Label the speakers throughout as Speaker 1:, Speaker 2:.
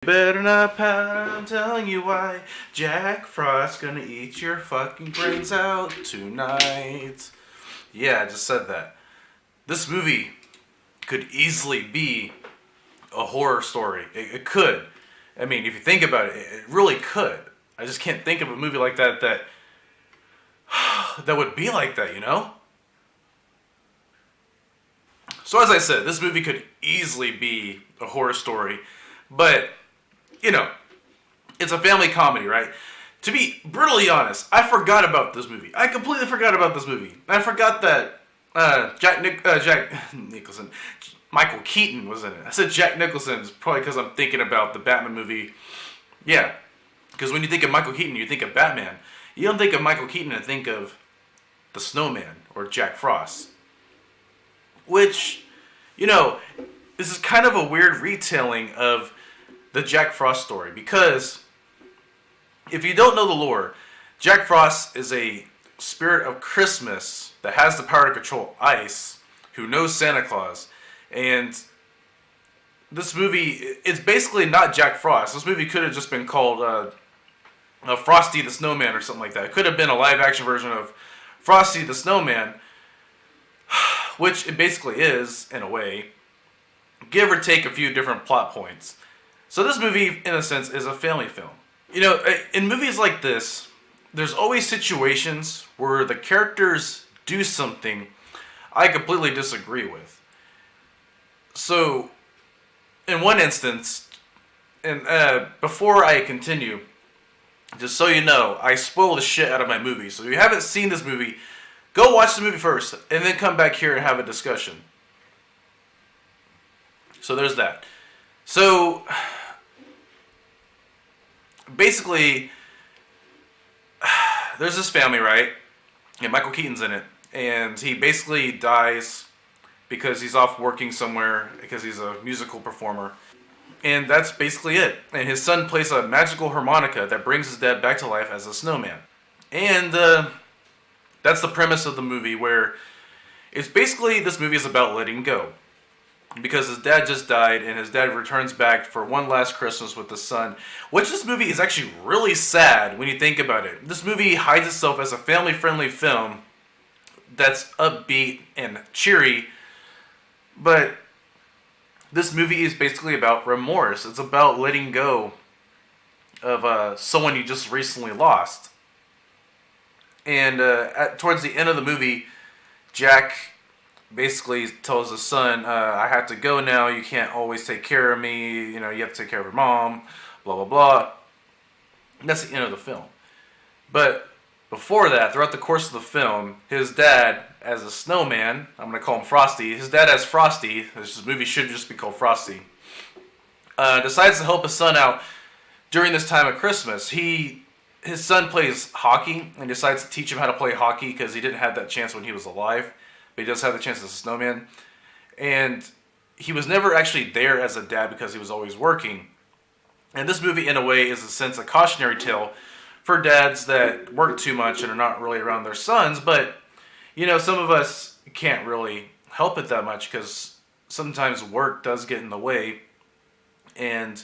Speaker 1: Better not pout, I'm telling you why. Jack Frost's gonna eat your fucking brains out tonight. Yeah, I just said that. This movie could easily be a horror story. It could. I mean, if you think about it, it really could. I just can't think of a movie like that that would be like that, you know? So as I said, this movie could easily be a horror story, but, you know, it's a family comedy, right? To be brutally honest, I forgot about this movie. I completely forgot about this movie. I forgot that Jack Nicholson, Michael Keaton was in it. I said Jack Nicholson probably because I'm thinking about the Batman movie. Yeah, because when you think of Michael Keaton, you think of Batman. You don't think of Michael Keaton and think of the Snowman or Jack Frost. Which, you know, this is kind of a weird retelling of the Jack Frost story. Because if you don't know the lore, Jack Frost is a spirit of Christmas that has the power to control ice, who knows Santa Claus. And this movie, it's basically not Jack Frost. This movie could have just been called Frosty the Snowman or something like that. It could have been a live action version of Frosty the Snowman, which it basically is, in a way, give or take a few different plot points. So this movie, in a sense, is a family film. You know, in movies like this, there's always situations where the characters do something I completely disagree with. So, in one instance, and before I continue, just so you know, I spoil the shit out of my movie. So if you haven't seen this movie, go watch the movie first, and then come back here and have a discussion. So there's that. So, basically, there's this family, right? And Michael Keaton's in it. And he basically dies because he's off working somewhere, because he's a musical performer. And that's basically it. And his son plays a magical harmonica that brings his dad back to life as a snowman. And that's the premise of the movie, where it's basically, this movie is about letting go. Because his dad just died, and his dad returns back for one last Christmas with the son. Which this movie is actually really sad when you think about it. This movie hides itself as a family-friendly film that's upbeat and cheery. But this movie is basically about remorse. It's about letting go of someone you just recently lost. And towards the end of the movie, Jack basically tells his son, I have to go now, you can't always take care of me, you know, you have to take care of your mom, blah, blah, blah. And that's the end of the film. But before that, throughout the course of the film, his dad, as a snowman, I'm going to call him Frosty, his dad as Frosty, this movie should just be called Frosty, decides to help his son out during this time of Christmas. His son plays hockey, and decides to teach him how to play hockey, because he didn't have that chance when he was alive. But he does have the chance as a snowman. And he was never actually there as a dad because he was always working. And this movie, in a way, is, in a sense, a cautionary tale for dads that work too much and are not really around their sons. But, you know, some of us can't really help it that much because sometimes work does get in the way. And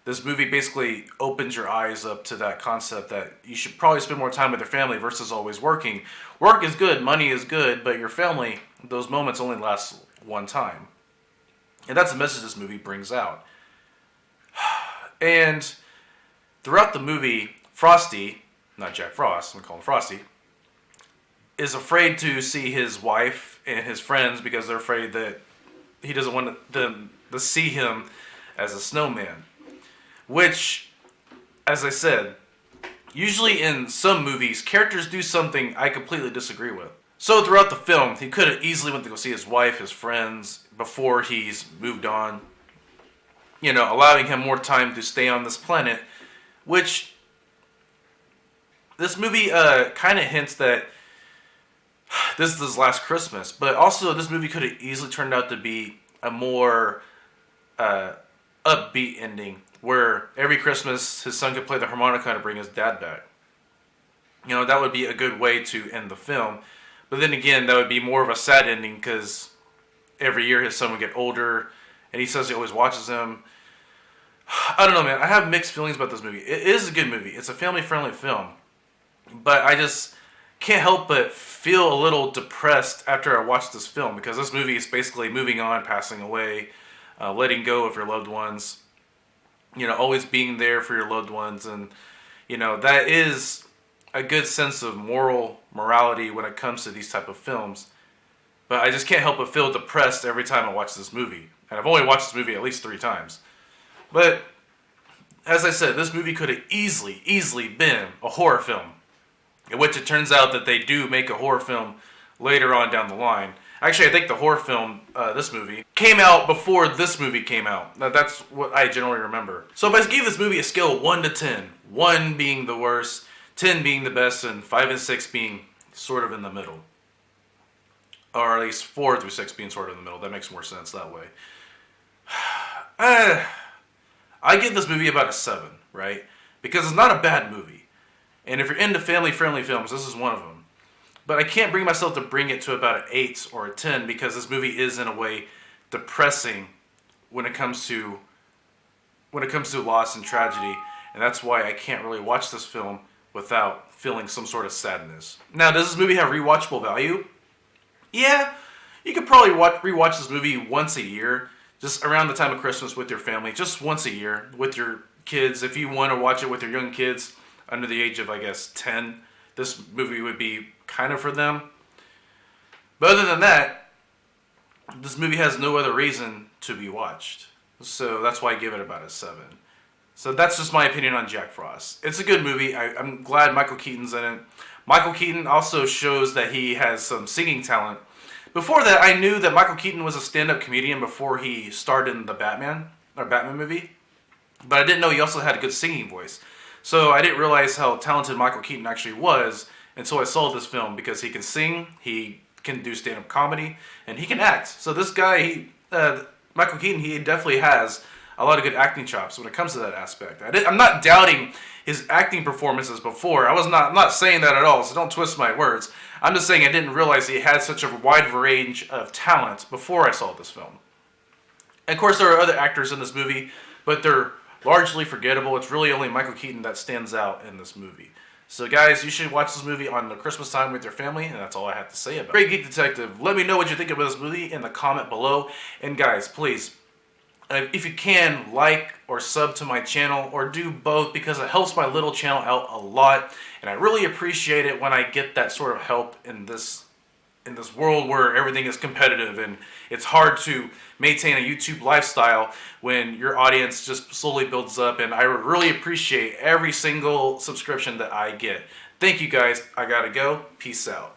Speaker 1: this movie basically opens your eyes up to that concept that you should probably spend more time with your family versus always working. Work is good, money is good, but your family, those moments only last one time. And that's the message this movie brings out. And throughout the movie, Frosty, not Jack Frost, I'm going to call him Frosty, is afraid to see his wife and his friends because they're afraid that he doesn't want them to see him as a snowman. Which, as I said, usually in some movies, characters do something I completely disagree with. So throughout the film, he could have easily went to go see his wife, his friends, before he's moved on. You know, allowing him more time to stay on this planet. Which, this movie kind of hints that this is his last Christmas. But also, this movie could have easily turned out to be a more upbeat ending, where every Christmas his son could play the harmonica to bring his dad back. You know, that would be a good way to end the film. But then again, that would be more of a sad ending because every year his son would get older, and he says he always watches him. I don't know, man. I have mixed feelings about this movie. It is a good movie. It's a family-friendly film. But I just can't help but feel a little depressed after I watch this film, because this movie is basically moving on, passing away, letting go of your loved ones, always being there for your loved ones. And, that is a good sense of morality when it comes to these type of films. But I just can't help but feel depressed every time I watch this movie. And I've only watched this movie at least 3 times. But, as I said, this movie could have easily been a horror film. In which it turns out that they do make a horror film later on down the line. Actually, I think the horror film, this movie, came out before this movie came out. Now, that's what I generally remember. So if I gave this movie a scale of 1 to 10, 1 being the worst, 10 being the best, and 5 and 6 being sort of in the middle. Or at least 4 through 6 being sort of in the middle. That makes more sense that way. I give this movie about a 7, right? Because it's not a bad movie. And if you're into family-friendly films, this is one of them. But I can't bring myself to bring it to about an 8 or a 10, because this movie is, in a way, depressing when it comes to loss and tragedy. And that's why I can't really watch this film without feeling some sort of sadness. Now, does this movie have rewatchable value? Yeah, you could probably rewatch this movie once a year, just around the time of Christmas with your family, just once a year with your kids. If you want to watch it with your young kids under the age of, I guess, 10, this movie would be kind of for them. But other than that, this movie has no other reason to be watched. So that's why I give it about a 7. So that's just my opinion on Jack Frost. It's a good movie. I'm glad Michael Keaton's in it. Michael Keaton also shows that he has some singing talent. Before that, I knew that Michael Keaton was a stand-up comedian before he starred in the Batman movie. But I didn't know he also had a good singing voice. So I didn't realize how talented Michael Keaton actually was until I saw this film, because he can sing, he can do stand-up comedy, and he can act. So this guy, Michael Keaton, he definitely has a lot of good acting chops when it comes to that aspect. I'm not doubting his acting performances before. I'm not saying that at all, so don't twist my words. I'm just saying I didn't realize he had such a wide range of talent before I saw this film. And of course, there are other actors in this movie, but they're largely forgettable. It's really only Michael Keaton that stands out in this movie. So guys, you should watch this movie on the Christmas time with your family, and that's all I have to say about it. Great Geek Detective, let me know what you think about this movie in the comment below. And guys, please, if you can, like or sub to my channel, or do both, because it helps my little channel out a lot. And I really appreciate it when I get that sort of help in this world where everything is competitive and it's hard to maintain a YouTube lifestyle when your audience just slowly builds up. And I would really appreciate every single subscription that I get. Thank you guys. I gotta go. Peace out.